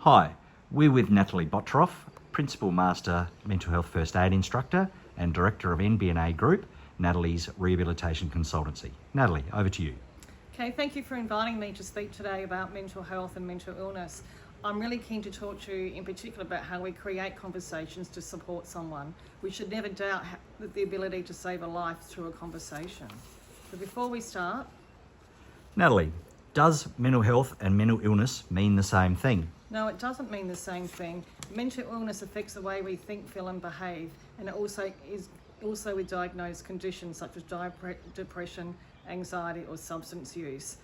Hi, we're with Natalie Bottroff, Principal Master Mental Health First Aid Instructor and Director of nb&a Group, Natalie's Rehabilitation Consultancy. Natalie, over to you. Okay, thank you for inviting me to speak today about mental health and mental illness. I'm really keen to talk to you in particular about how we create conversations to support someone. We should never doubt the ability to save a life through a conversation. But before we start... Natalie, does mental health and mental illness mean the same thing? No, it doesn't mean the same thing. Mental illness affects the way we think, feel and behave, and it also with diagnosed conditions such as depression, anxiety or substance use.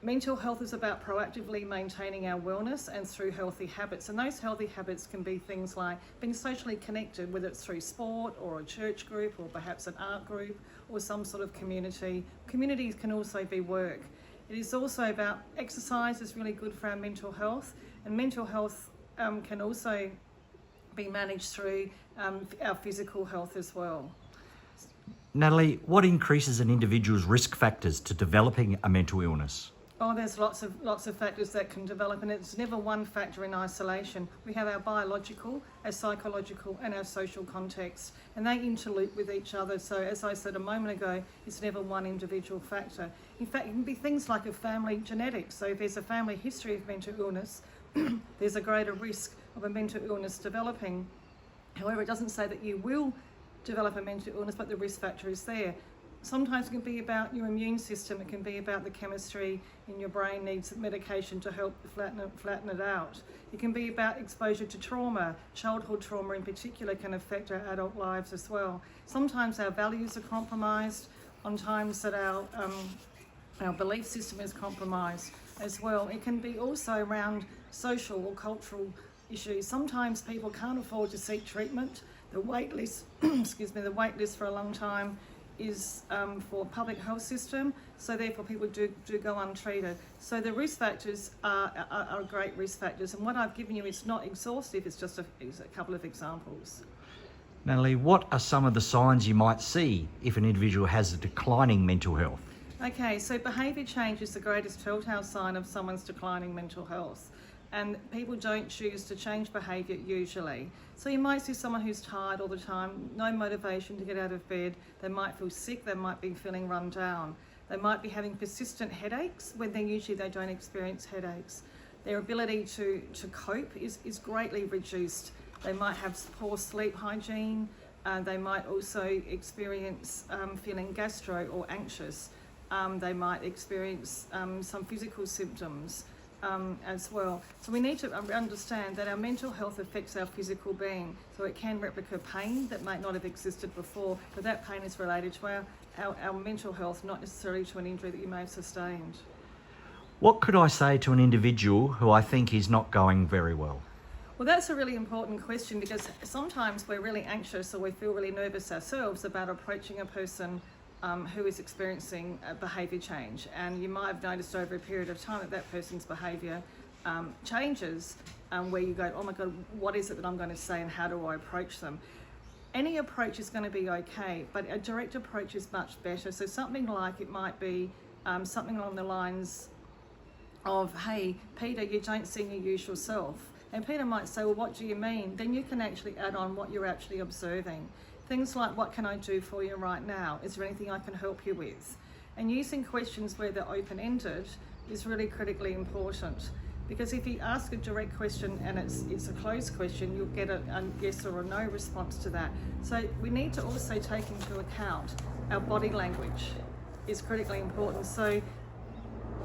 Mental health is about proactively maintaining our wellness and through healthy habits, and those healthy habits can be things like being socially connected, whether it's through sport or a church group or perhaps an art group or some sort of community. Communities can also be work. It is also about exercise is really good for our mental health, and mental health can also be managed through our physical health as well. Natalie, what increases an individual's risk factors to developing a mental illness? Oh, there's lots of factors that can develop, and it's never one factor in isolation. We have our biological, our psychological and our social context, and they interloop with each other. So as I said a moment ago, it's never one individual factor. In fact, it can be things like a family genetics. So if there's a family history of mental illness, there's a greater risk of a mental illness developing. However, it doesn't say that you will develop a mental illness, but the risk factor is there. Sometimes it can be about your immune system. It can be about the chemistry in your brain needs medication to help flatten it out. It can be about exposure to trauma. Childhood trauma in particular can affect our adult lives as well. Sometimes our values are compromised. On times that our belief system is compromised as well. It can be also around social or cultural issues. Sometimes people can't afford to seek treatment. The wait list, the wait list for a long time is for public health system, so therefore people do go untreated. So the risk factors are great risk factors, and what I've given you is not exhaustive, it's just a couple of examples. Natalie, what are some of the signs you might see if an individual has a declining mental health? Okay, so behaviour change is the greatest telltale sign of someone's declining mental health. And people don't choose to change behaviour usually. So you might see someone who's tired all the time, no motivation to get out of bed. They might feel sick, they might be feeling run down. They might be having persistent headaches when they don't experience headaches. Their ability to cope is greatly reduced. They might have poor sleep hygiene. They might also experience feeling gastro or anxious. They might experience some physical symptoms as well. So we need to understand that our mental health affects our physical being. So it can replicate pain that might not have existed before, but that pain is related to our mental health, not necessarily to an injury that you may have sustained. What could I say to an individual who I think is not going very well? Well, that's a really important question, because sometimes we're really anxious or we feel really nervous ourselves about approaching a person who is experiencing a behaviour change, and you might have noticed over a period of time that person's behaviour changes, where you go, oh my God, what is it that I'm going to say and how do I approach them? Any approach is going to be okay, but a direct approach is much better. So something like, it might be something along the lines of, hey Peter, you don't seem your usual self. And Peter might say, well, what do you mean? Then you can actually add on what you're actually observing. Things like, what can I do for you right now? Is there anything I can help you with? And using questions where they're open-ended is really critically important, because if you ask a direct question and it's a closed question, you'll get a yes or a no response to that. So we need to also take into account our body language is critically important. So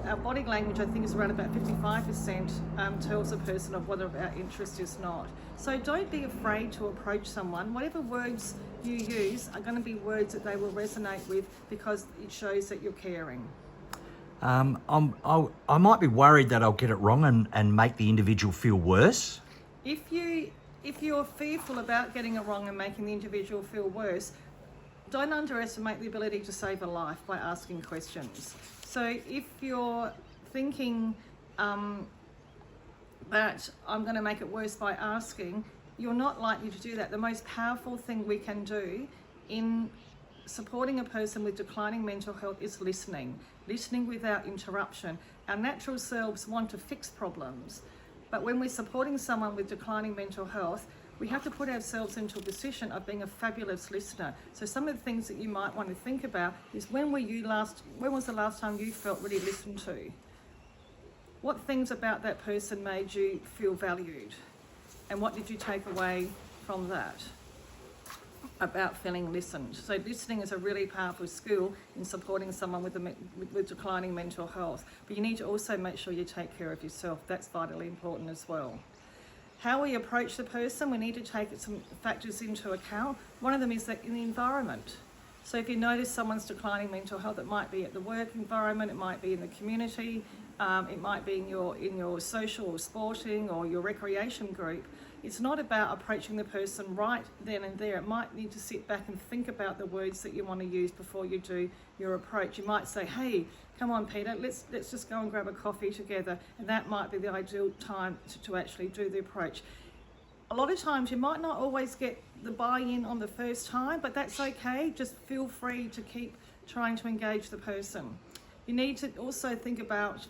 our body language, I think, is around about 55% tells a person of whether our interest is not. So don't be afraid to approach someone. Whatever words you use are going to be words that they will resonate with, because it shows that you're caring. I might be worried that I'll get it wrong and make the individual feel worse. If you're fearful about getting it wrong and making the individual feel worse, don't underestimate the ability to save a life by asking questions. So if you're thinking that I'm going to make it worse by asking, you're not likely to do that. The most powerful thing we can do in supporting a person with declining mental health is listening without interruption. Our natural selves want to fix problems. But when we're supporting someone with declining mental health, we have to put ourselves into a position of being a fabulous listener. So some of the things that you might want to think about is when was the last time you felt really listened to? What things about that person made you feel valued? And what did you take away from that about feeling listened? So listening is a really powerful skill in supporting someone with declining mental health. But you need to also make sure you take care of yourself. That's vitally important as well. How we approach the person, we need to take some factors into account. One of them is that in the environment. So if you notice someone's declining mental health, it might be at the work environment, it might be in the community, it might be in your social or sporting or your recreation group. It's not about approaching the person right then and there. It might need to sit back and think about the words that you want to use before you do your approach. You might say, hey, come on, Peter, let's just go and grab a coffee together. And that might be the ideal time to actually do the approach. A lot of times you might not always get the buy-in on the first time, but that's okay. Just feel free to keep trying to engage the person. You need to also think about,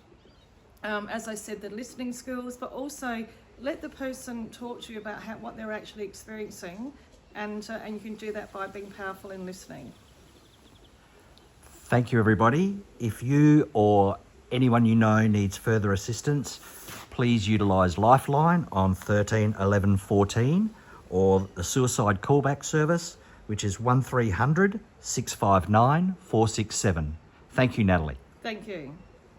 as I said, the listening skills, but also let the person talk to you about what they're actually experiencing, and you can do that by being powerful in listening. Thank you, everybody. If you or anyone you know needs further assistance, please utilise Lifeline on 13 11 14 or the Suicide Callback Service, which is 1300 659 467. Thank you, Natalie. Thank you.